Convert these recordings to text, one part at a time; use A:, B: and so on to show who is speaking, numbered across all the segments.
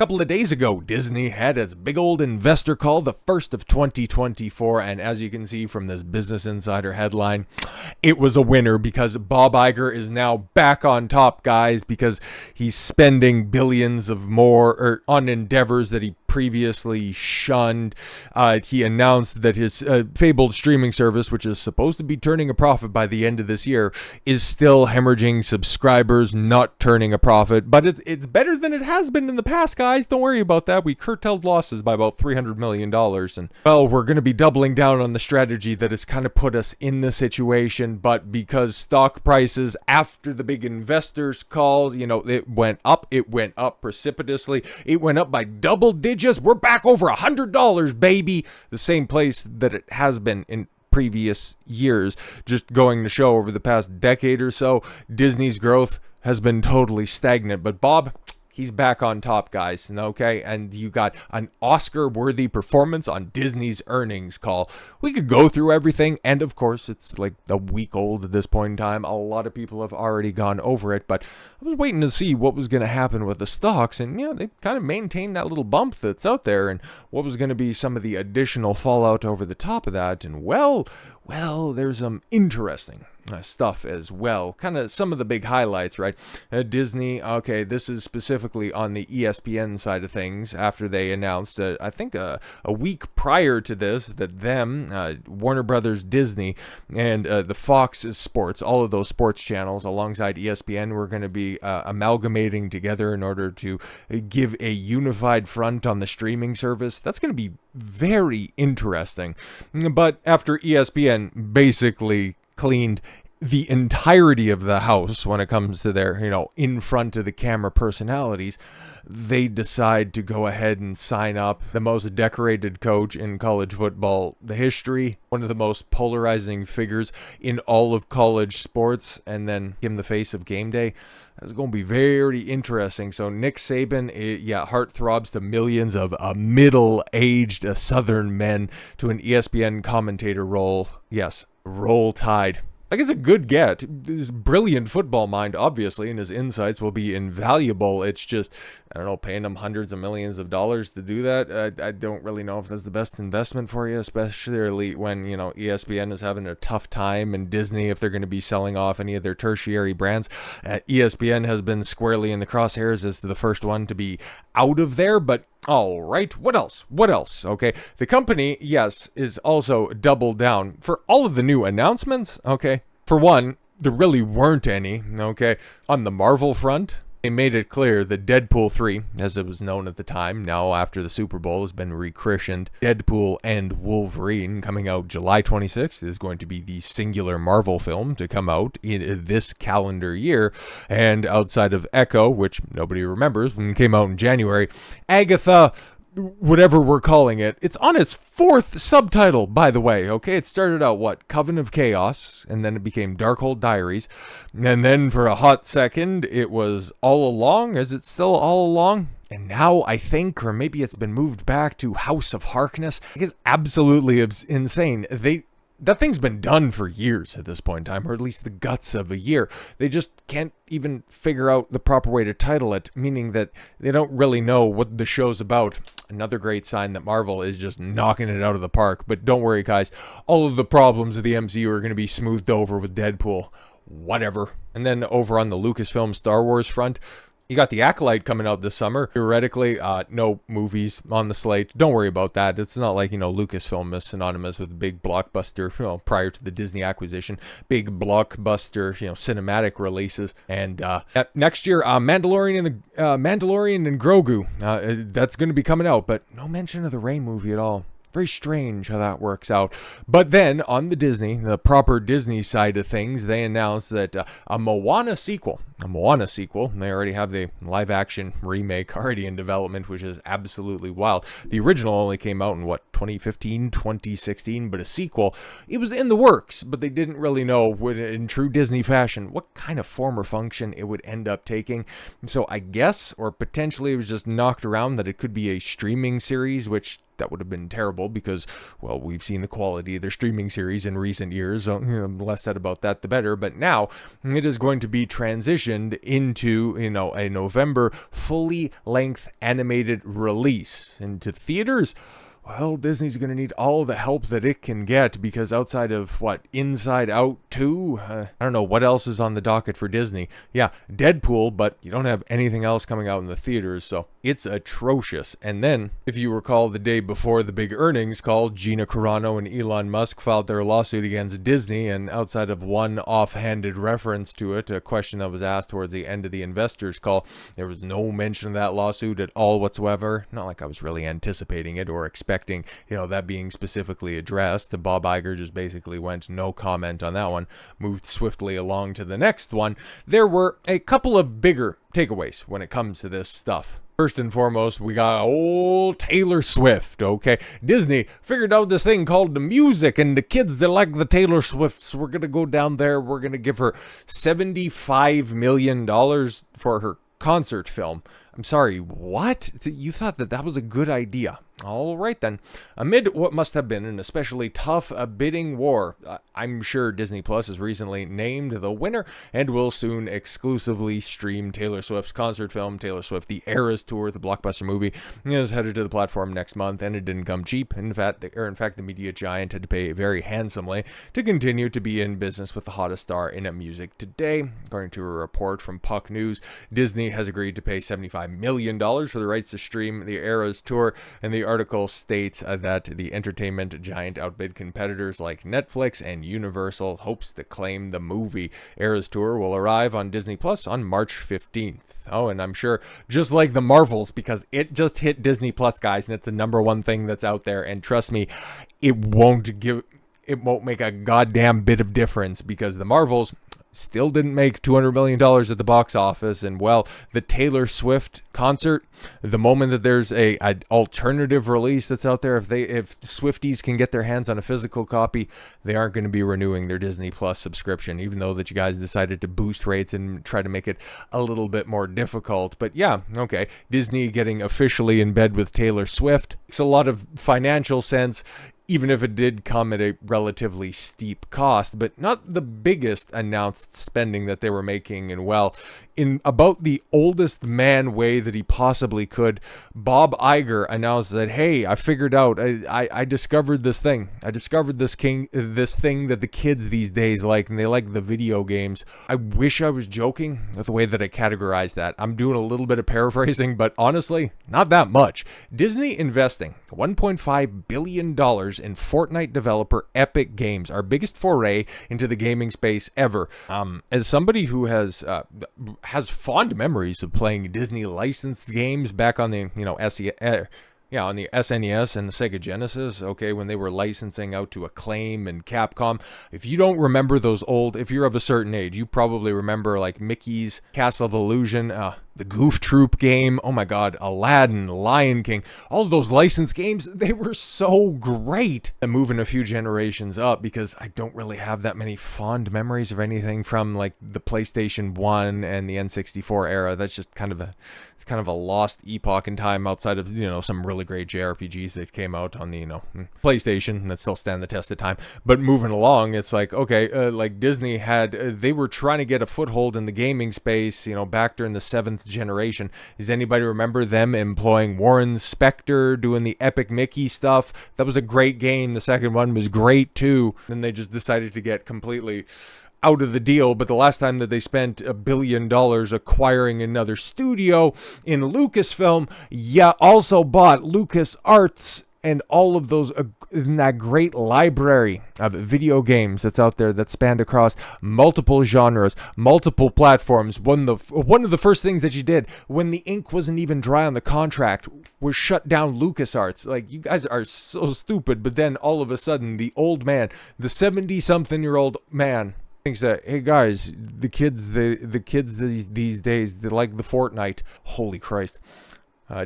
A: Couple of days ago, Disney had its big old investor call, the first of 2024, and as you can see from this Business Insider headline, it was a winner because Bob Iger is now back on top, guys, because he's spending billions of more on endeavors that he previously shunned. He announced that his fabled streaming service, which is supposed to be turning a profit by the end of this year, is still hemorrhaging subscribers, not turning a profit, but it's better than it has been in the past, guys. Don't worry about that. We curtailed losses by about $300 million. And, well, we're going to be doubling down on the strategy that has kind of put us in the situation. But because stock prices after the big investors' calls, it went up precipitously. It went up by double digits. We're back over $100, baby. The same place that it has been in previous years. Just going to show over the past decade or so, Disney's growth has been totally stagnant. But Bob, he's back on top, guys, okay? And you got an Oscar-worthy performance on Disney's earnings call. We could go through everything, and of course, it's like a week old at this point in time. A lot of people have already gone over it, but I was waiting to see what was going to happen with the stocks, and they kind of maintained that little bump that's out there, and what was going to be some of the additional fallout over the top of that, and well, there's some interesting stuff as well. Kind of some of the big highlights, right? Disney, okay, this is specifically on the ESPN side of things after they announced, I think a week prior to this, that Warner Brothers, Disney, and the Fox Sports, all of those sports channels alongside ESPN were going to be amalgamating together in order to give a unified front on the streaming service. That's going to be very interesting. But after ESPN basically cleaned the entirety of the house when it comes to their, in front of the camera personalities, they decide to go ahead and sign up the most decorated coach in college football, the history, one of the most polarizing figures in all of college sports, and then him the face of game day. It's going to be very interesting. So Nick Saban, heartthrobs to millions of middle-aged Southern men to an ESPN commentator role. Yes, roll tide. Like, it's a good get. His brilliant football mind, obviously, and his insights will be invaluable. It's just, I don't know, paying him hundreds of millions of dollars to do that. I don't really know if that's the best investment for you, especially when, ESPN is having a tough time, and Disney, if they're going to be selling off any of their tertiary brands. ESPN has been squarely in the crosshairs as the first one to be out of there, but all right, what else? Okay, the company, yes, is also doubled down for all of the new announcements, okay? For one, there really weren't any, okay? On the Marvel front, they made it clear that Deadpool 3, as it was known at the time, now after the Super Bowl has been rechristened, Deadpool and Wolverine, coming out July 26th, is going to be the singular Marvel film to come out in this calendar year. And outside of Echo, which nobody remembers, when it came out in January, Agatha, whatever we're calling it, it's on its fourth subtitle, by the way, okay? It started out, Coven of Chaos, and then it became Darkhold Diaries, and then for a hot second, it was All Along. Is it still All Along? And now I think, or maybe it's been moved back to House of Harkness. It's absolutely insane. That thing's been done for years at this point in time, or at least the guts of a year. They just can't even figure out the proper way to title it, meaning that they don't really know what the show's about. Another great sign that Marvel is just knocking it out of the park. But don't worry, guys. All of the problems of the MCU are going to be smoothed over with Deadpool. Whatever. And then over on the Lucasfilm Star Wars front, you got The Acolyte coming out this summer. Theoretically, no movies on the slate. Don't worry about that. It's not like, Lucasfilm is synonymous with big blockbuster, prior to the Disney acquisition, big blockbuster, cinematic releases. And next year, Mandalorian and Grogu, that's going to be coming out, but no mention of the Rey movie at all. Very strange how that works out. But then on the proper Disney side of things, they announced that a Moana sequel, they already have the live action remake already in development, which is absolutely wild. The original only came out in 2015, 2016, but a sequel, it was in the works, but they didn't really know in true Disney fashion what kind of form or function it would end up taking. So I guess, or potentially it was just knocked around that it could be a streaming series, which that would have been terrible because, well, we've seen the quality of their streaming series in recent years. So, the less said about that, the better. But now it is going to be transitioned into, a November fully length animated release into theaters. Well, Disney's going to need all the help that it can get because outside of, Inside Out 2? I don't know what else is on the docket for Disney. Yeah, Deadpool, but you don't have anything else coming out in the theaters, so it's atrocious. And then, if you recall, the day before the big earnings call, Gina Carano and Elon Musk filed their lawsuit against Disney, and outside of one offhanded reference to it, a question that was asked towards the end of the investors call, there was no mention of that lawsuit at all whatsoever. Not like I was really anticipating it or expecting, that being specifically addressed. The Bob Iger just basically went no comment on that one, moved swiftly along to the next one. There were a couple of bigger takeaways when it comes to this stuff. First and foremost, we got old Taylor Swift, okay? Disney figured out this thing called the music, and the kids that like the Taylor Swifts, we're going to go down there, we're going to give her $75 million for her concert film. I'm sorry, what? You thought that was a good idea. All right then. Amid what must have been an especially tough bidding war, I'm sure Disney Plus has recently named the winner and will soon exclusively stream Taylor Swift's concert film, Taylor Swift: The Eras Tour. The blockbuster movie is headed to the platform next month, and it didn't come cheap. In fact, the media giant had to pay very handsomely to continue to be in business with the hottest star in music today. According to a report from Puck News, Disney has agreed to pay $75 million for the rights to stream the Eras Tour, and the article states that the entertainment giant outbid competitors like Netflix and Universal, hopes to claim the movie. Eras Tour will arrive on Disney Plus on March 15th. Oh, and I'm sure, just like the Marvels, because it just hit Disney Plus, guys, and it's the number one thing that's out there, and trust me, it won't make a goddamn bit of difference because the Marvels still didn't make $200 million at the box office. And, well, the Taylor Swift concert, the moment that there's an alternative release that's out there, if Swifties can get their hands on a physical copy, they aren't going to be renewing their Disney Plus subscription, even though that you guys decided to boost rates and try to make it a little bit more difficult. But yeah, okay, Disney getting officially in bed with Taylor Swift makes a lot of financial sense, even if it did come at a relatively steep cost, but not the biggest announced spending that they were making. And, well, in about the oldest man way that he possibly could, Bob Iger announced that, hey, I figured out, I discovered this thing. I discovered this thing that the kids these days like, and they like the video games. I wish I was joking with the way that I categorized that. I'm doing a little bit of paraphrasing, but honestly, not that much. Disney investing $1.5 billion in Fortnite developer Epic Games, our biggest foray into the gaming space ever. As somebody who has fond memories of playing Disney licensed games back on the on the SNES and the Sega Genesis, okay, when they were licensing out to Acclaim and Capcom. If you don't remember those if you're of a certain age, you probably remember like Mickey's Castle of Illusion, the Goof Troop game, oh my god, Aladdin, Lion King, all of those licensed games, they were so great. And moving a few generations up, because I don't really have that many fond memories of anything from like the PlayStation 1 and the N64 era. That's just kind of a lost epoch in time outside of, some really great JRPGs that came out on the, PlayStation that still stand the test of time. But moving along, it's like, okay, like Disney they were trying to get a foothold in the gaming space, back during the 7th generation. Does anybody remember them employing Warren Spector doing the Epic Mickey stuff? That was a great game. The second one was great too. Then they just decided to get completely out of the deal. But the last time that they spent $1 billion acquiring another studio in Lucasfilm, also bought LucasArts and all of those in that great library of video games that's out there that spanned across multiple genres, multiple platforms. One of the first things that you did when the ink wasn't even dry on the contract was shut down LucasArts. Like, you guys are so stupid. But then all of a sudden, the old man, the 70-something-year-old man, thinks that, hey guys, the kids these days, they like the Fortnite. Holy Christ.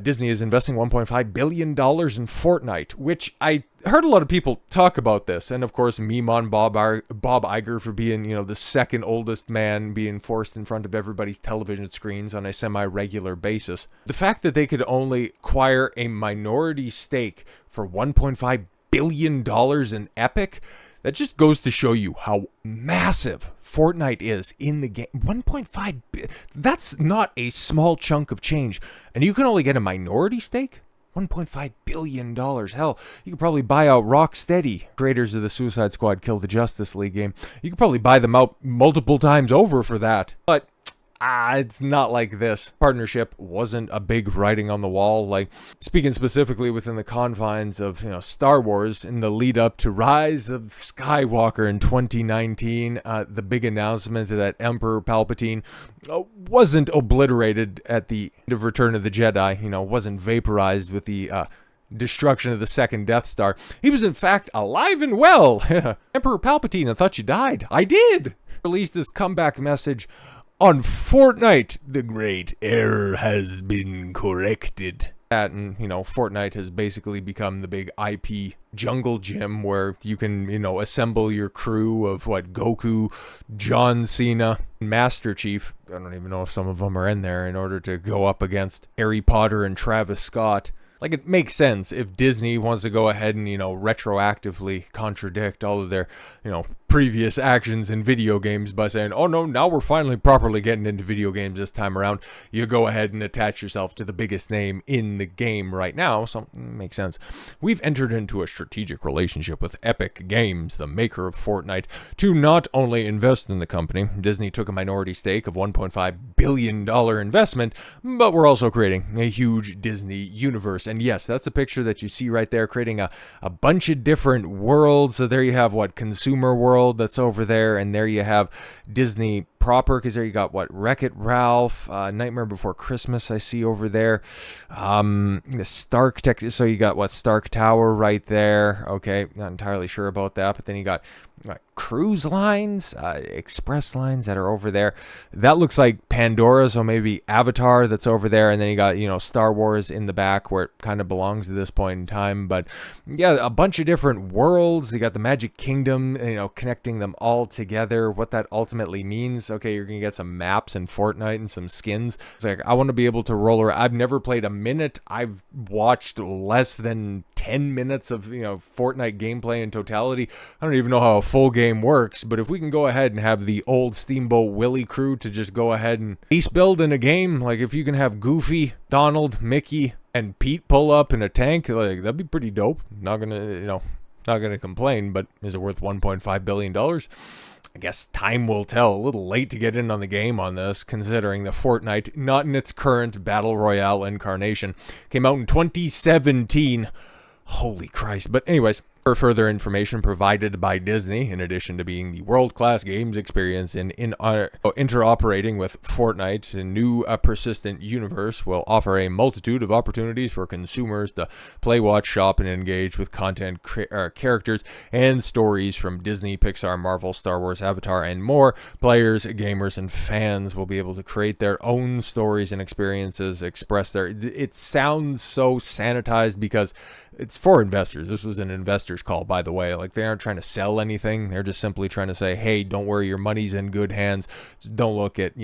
A: Disney is investing $1.5 billion in Fortnite, which I heard a lot of people talk about this. And of course, meme on Bob Iger for being, the second oldest man being forced in front of everybody's television screens on a semi-regular basis. The fact that they could only acquire a minority stake for $1.5 billion in Epic, that just goes to show you how massive Fortnite is in the game. 1.5 billion, that's not a small chunk of change. And you can only get a minority stake? $1.5 billion. Hell, you could probably buy out Rocksteady, creators of the Suicide Squad Kill the Justice League game. You could probably buy them out multiple times over for that. But it's not like this. Partnership wasn't a big writing on the wall. Like, speaking specifically within the confines of, Star Wars, in the lead up to Rise of Skywalker in 2019, the big announcement that Emperor Palpatine wasn't obliterated at the end of Return of the Jedi, wasn't vaporized with the destruction of the second Death Star. He was in fact alive and well. Emperor Palpatine, I thought you died. I did. Released this comeback message on Fortnite. The great error has been corrected. And, Fortnite has basically become the big IP jungle gym where you can, assemble your crew of Goku, John Cena, Master Chief. I don't even know if some of them are in there, in order to go up against Harry Potter and Travis Scott. Like, it makes sense if Disney wants to go ahead and, retroactively contradict all of their, previous actions in video games by saying, oh no, now we're finally properly getting into video games this time around. You go ahead and attach yourself to the biggest name in the game right now. So, makes sense. We've entered into a strategic relationship with Epic Games, the maker of Fortnite, to not only invest in the company. Disney took a minority stake of $1.5 billion investment, but we're also creating a huge Disney universe. And yes, that's the picture that you see right there, creating a bunch of different worlds. So there you have consumer world that's over there, and there you have Disney proper, because there you got Wreck-It Ralph, Nightmare Before Christmas I see over there, the Stark Tech, so you got Stark Tower right there. Okay, not entirely sure about that, but then you got cruise lines, express lines that are over there. That looks like Pandora, so maybe Avatar that's over there, and then you got Star Wars in the back where it kind of belongs at this point in time. But yeah, a bunch of different worlds. You got the Magic Kingdom, connecting them all together, what that ultimately means. Okay, you're gonna get some maps in Fortnite and some skins. It's like, I want to be able to roll around. I've never played a minute. I've watched less than 10 minutes of Fortnite gameplay in totality. I don't even know how a full game works, but if we can go ahead and have the old Steamboat Willie crew to just go ahead and ace build in a game, like if you can have Goofy, Donald, Mickey, and Pete pull up in a tank, like, that'd be pretty dope. Not gonna complain, but is it worth $1.5 billion? I guess time will tell. A little late to get in on the game on this, considering the Fortnite, not in its current Battle Royale incarnation, came out in 2017. Holy Christ. But anyways, for further information provided by Disney, in addition to being the world-class games experience in interoperating with Fortnite, a new persistent universe will offer a multitude of opportunities for consumers to play, watch, shop, and engage with content, characters, and stories from Disney, Pixar, Marvel, Star Wars, Avatar, and more. Players, gamers, and fans will be able to create their own stories and experiences, express their... It sounds so sanitized because it's for investors. This was an investor's call, by the way. Like, they aren't trying to sell anything. They're just simply trying to say, hey, don't worry, your money's in good hands. Just don't look at,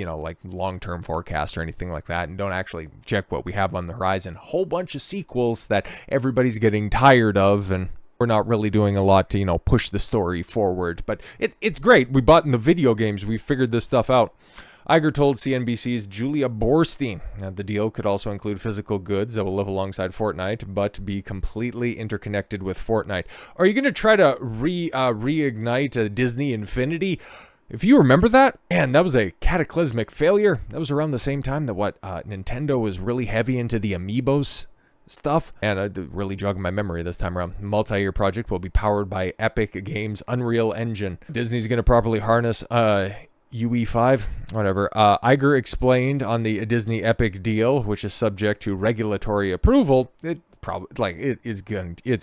A: long-term forecasts or anything like that. And don't actually check what we have on the horizon. Whole bunch of sequels that everybody's getting tired of, and we're not really doing a lot to, push the story forward. But it's great. We bought in the video games. We figured this stuff out. Iger told CNBC's Julia Borstein that the deal could also include physical goods that will live alongside Fortnite, but be completely interconnected with Fortnite. Are you going to try to reignite Disney Infinity? If you remember that, man, that was a cataclysmic failure. That was around the same time that Nintendo was really heavy into the Amiibos stuff, and I really jogged my memory this time around. Multi-year project will be powered by Epic Games' Unreal Engine. Disney's going to properly harness UE5, whatever. Iger explained on the Disney Epic deal, which is subject to regulatory approval. It probably like it's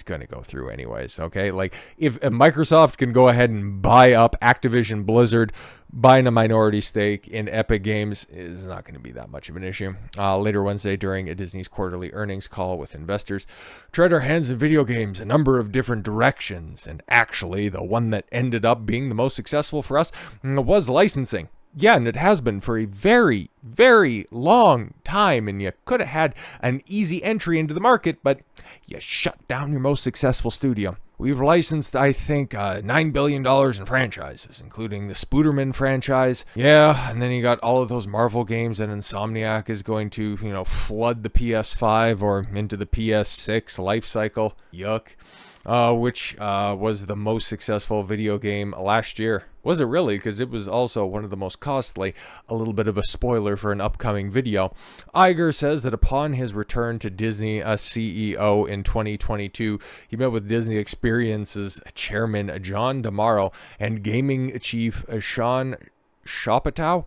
A: gonna go through anyways. Okay, like if Microsoft can go ahead and buy up Activision Blizzard, buying a minority stake in Epic Games is not going to be that much of an issue. Later Wednesday, during Disney's quarterly earnings call with investors, tried our hands in video games a number of different directions, and actually the one that ended up being the most successful for us was licensing. Yeah, and it has been for a very, very long time, and you could have had an easy entry into the market, but you shut down your most successful studio. We've licensed, I think, $9 billion in franchises, including the Spooderman franchise. Yeah, and then you got all of those Marvel games that Insomniac is going to, flood the PS5 or into the PS6 life cycle. Yuck. Which was the most successful video game last year. Was it really? Because it was also one of the most costly. A little bit of a spoiler for an upcoming video. Iger says that upon his return to Disney as CEO in 2022, he met with Disney Experience's chairman John DeMauro and gaming chief Sean Shoptow,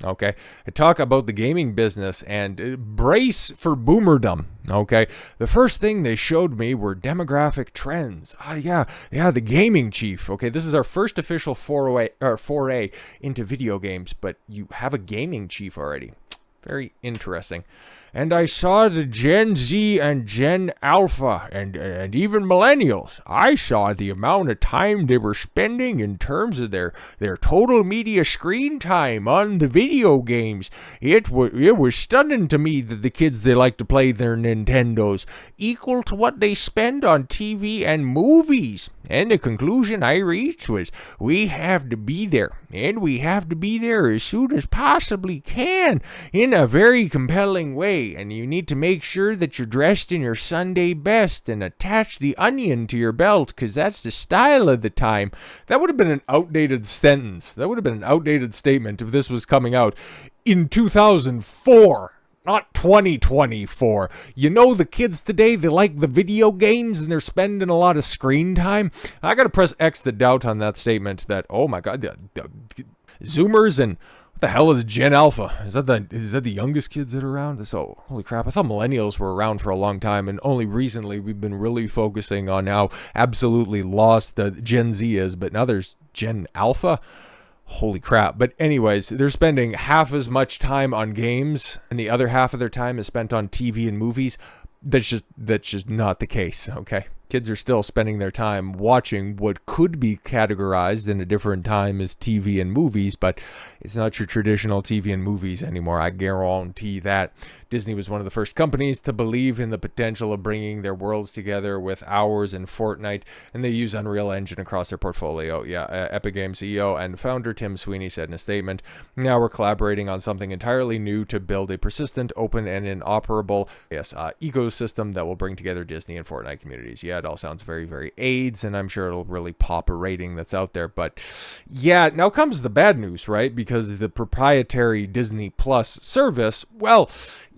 A: okay, to talk about the gaming business and brace for boomerdom, okay. The first thing they showed me were demographic trends. Yeah, the gaming chief, okay. This is our first official foray into video games, but you have a gaming chief already. Very interesting. And I saw the Gen Z and Gen Alpha and even millennials. I saw the amount of time they were spending in terms of their total media screen time on the video games. It was stunning to me that the kids, they like to play their Nintendos equal to what they spend on TV and movies. And the conclusion I reached was we have to be there. And we have to be there as soon as possibly can in a very compelling way. And you need to make sure that you're dressed in your Sunday best and attach the onion to your belt, because that's the style of the time. That would have been an outdated sentence. That would have been an outdated statement if this was coming out in 2004. Not 2024. The kids today, they like the video games and they're spending a lot of screen time. I gotta press X the doubt on that statement that, oh my god, the Zoomers and what the hell is Gen Alpha? Is that the youngest kids that are around? So, holy crap, I thought millennials were around for a long time, and only recently we've been really focusing on how absolutely lost the Gen Z is, but now there's Gen Alpha. Holy crap. But anyways, they're spending half as much time on games and the other half of their time is spent on TV and movies. That's just not the case, okay? Kids are still spending their time watching what could be categorized in a different time as TV and movies, but it's not your traditional TV and movies anymore. I guarantee that. Disney was one of the first companies to believe in the potential of bringing their worlds together with ours and Fortnite, and they use Unreal Engine across their portfolio. Yeah, Epic Games CEO and founder Tim Sweeney said in a statement, "Now we're collaborating on something entirely new to build a persistent, open, and inoperable ecosystem that will bring together Disney and Fortnite communities." Yeah, it all sounds very, very AIDS, and I'm sure it'll really pop a rating that's out there. But yeah, now comes the bad news, right? Because the proprietary Disney Plus service, well,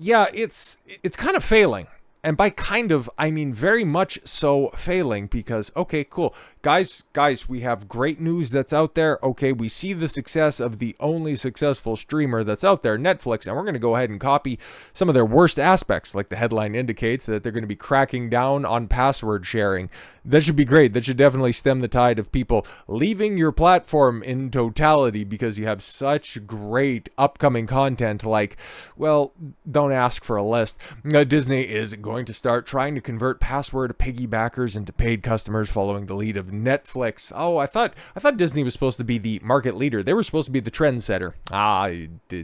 A: yeah, it's kind of failing. And by kind of, I mean very much so failing, because, okay, cool. Guys, we have great news that's out there. Okay, we see the success of the only successful streamer that's out there, Netflix, and we're going to go ahead and copy some of their worst aspects, like the headline indicates that they're going to be cracking down on password sharing. That should be great. That should definitely stem the tide of people leaving your platform in totality because you have such great upcoming content like, well, don't ask for a list. Disney is going to start trying to convert password piggybackers into paid customers following the lead of Netflix. Oh, I thought Disney was supposed to be the market leader. They were supposed to be the trendsetter.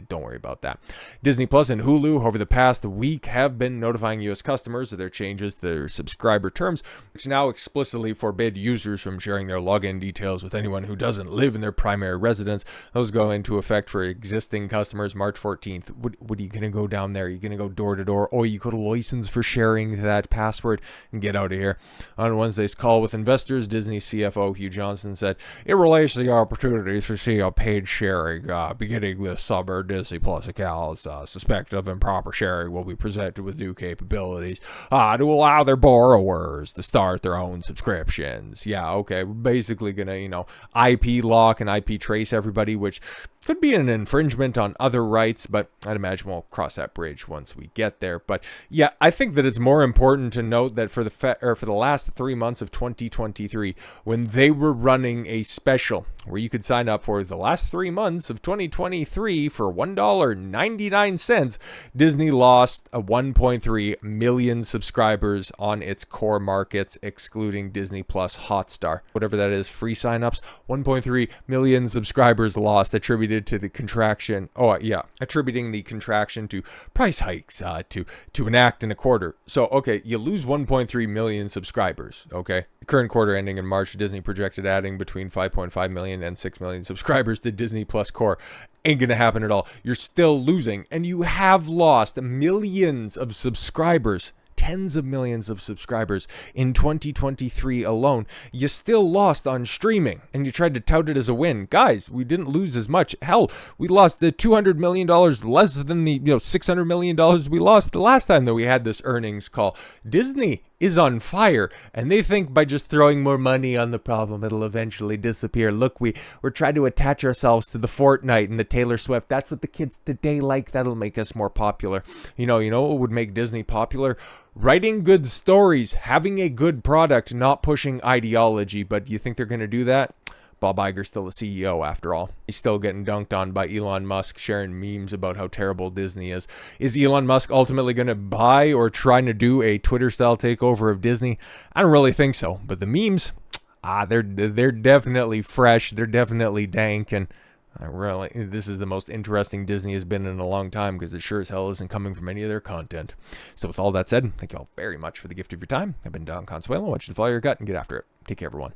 A: Don't worry about that. Disney Plus and Hulu over the past week have been notifying U.S. customers of their changes to their subscriber terms, which now explicitly forbid users from sharing their login details with anyone who doesn't live in their primary residence. Those go into effect for existing customers March 14th. What are you going to go down there? Are you going to go door to door? Or you could license for sharing that password and get out of here. On Wednesday's call with investors, Disney CFO Hugh Johnson said, "It relates to the opportunities for CEO paid sharing. Beginning this summer, Disney Plus accounts suspected of improper sharing will be presented with new capabilities to allow their borrowers to start their own subscriptions." Yeah, okay, we're basically gonna, IP lock and IP trace everybody, which Could be an infringement on other rights, but I'd imagine we'll cross that bridge once we get there. But yeah, I think that it's more important to note that for the last 3 months of 2023, when they were running a special where you could sign up for the last 3 months of 2023 for $1.99, Disney lost 1.3 million subscribers on its core markets, excluding Disney Plus Hotstar. Whatever that is, free signups, 1.3 million subscribers lost, attributed to the contraction. Attributing the contraction to price hikes, to an act and a quarter. So, okay, you lose 1.3 million subscribers, okay? The current quarter ending in March, Disney projected adding between 5.5 million and 6 million subscribers to Disney Plus Core. Ain't gonna happen at all. You're still losing, and you have lost millions of subscribers, tens of millions of subscribers in 2023 alone. You still lost on streaming, and you tried to tout it as a win. Guys, we didn't lose as much. Hell, we lost the $200 million less than the $600 million we lost the last time that we had this earnings call. Disney is on fire, and they think by just throwing more money on the problem, it'll eventually disappear. Look, we're trying to attach ourselves to the Fortnite and the Taylor Swift. That's what the kids today like. That'll make us more popular. You know what would make Disney popular? Writing good stories, having a good product, not pushing ideology. But you think they're going to do that? Bob Iger's still the CEO after all. He's still getting dunked on by Elon Musk, sharing memes about how terrible Disney is. Is Elon Musk ultimately going to buy or trying to do a Twitter-style takeover of Disney? I don't really think so. But the memes, they're definitely fresh. They're definitely dank. And this is the most interesting Disney has been in a long time, because it sure as hell isn't coming from any of their content. So with all that said, thank you all very much for the gift of your time. I've been Don Consuelo. I want you to follow your gut and get after it. Take care, everyone.